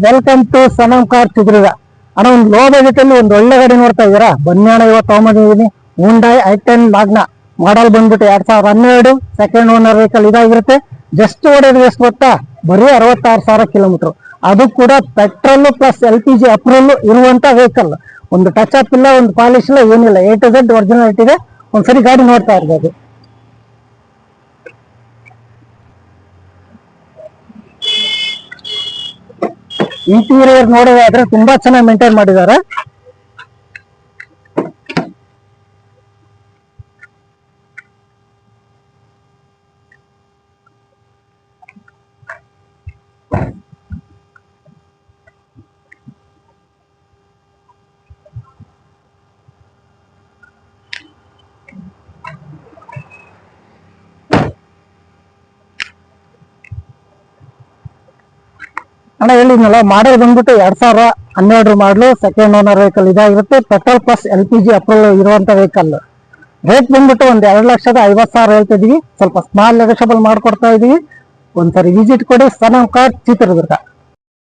Welcome to Sanam car Chitradurga. ಅಣ್ಣ, ಒಂದು low budget ಅಲ್ಲಿ ಒಂದು ಒಳ್ಳೆ ಗಾಡಿ ನೋಡ್ತಾ ಇದ್ದೀರಾ? ಬನ್ನಿ ಅಣ್ಣ, ಇವತ್ತು ತಗೊಂಡಿದ್ದೀನಿ ಹುಂಡೈ i10 ಮ್ಯಾಗ್ನಾ. ಮಾಡಲ್ ಬಂದ್ಬಿಟ್ಟು 2012, ಸೆಕೆಂಡ್ ಓನರ್ ವೆಹಿಕಲ್ ಇದಾಗಿರುತ್ತೆ. ಜಸ್ಟ್ ಓಡಿದ್ರೆ ಎಷ್ಟು ಗೊತ್ತಾ? ಬರೀ 66,000 ಕಿಲೋಮೀಟರ್. ಅದು ಕೂಡ ಪೆಟ್ರೋಲ್ ಪ್ಲಸ್ LPG ಅಪ್ರೂವಲ್ ಇರುವಂತ ವೆಹಿಕಲ್. ಒಂದು ಟಚ್ ಅಪ್ ಇಲ್ಲ, ಒಂದು ಪಾಲಿಶ್ ಇಲ್ಲ, ಏನಿಲ್ಲ. A to Z ಒರಿಜಿನಾಲಿಟಿ ಇದೆ. ಒಂದ್ಸರಿ ಗಾಡಿ ನೋಡ್ತಾ ಇರ್ಬೋದು. ಇಂಟೀರಿಯರ್ ನೋಡೋದಾದ್ರೆ ತುಂಬಾ ಚೆನ್ನಾಗಿ ಮೇಂಟೈನ್ ಮಾಡಿದ್ದಾರೆ. ಅಣ್ಣ, ಹೇಳಿದ್ನಲ್ಲ, ಮಾಡಲ್ ಬಂದ್ಬಿಟ್ಟು 2012 ಮಾಡಲು, ಸೆಕೆಂಡ್ ಓನರ್ ವೆಹಿಕಲ್ ಇದಾಗಿರುತ್ತೆ. ಪೆಟ್ರೋಲ್ ಪ್ಲಸ್ LPG ಅಪ್ರೂವಲ್ ಇರುವಂತ ವೆಹಿಕಲ್. ರೇಟ್ ಬಂದ್ಬಿಟ್ಟು ಒಂದು 2,50,000 ಹೇಳ್ತಿದೀವಿ. ಸ್ವಲ್ಪ ಸ್ಮಾಲ್ ನೆಗೋಷಿಯಬಲ್ ಮಾಡ್ಕೊಡ್ತಾ ಇದೀವಿ. ಒಂದ್ಸರಿ ವಿಸಿಟ್ ಕೊಡಿ, ಸನಮ್ ಕಾರ್ ಚಿತ್ರದುರ್ಗ.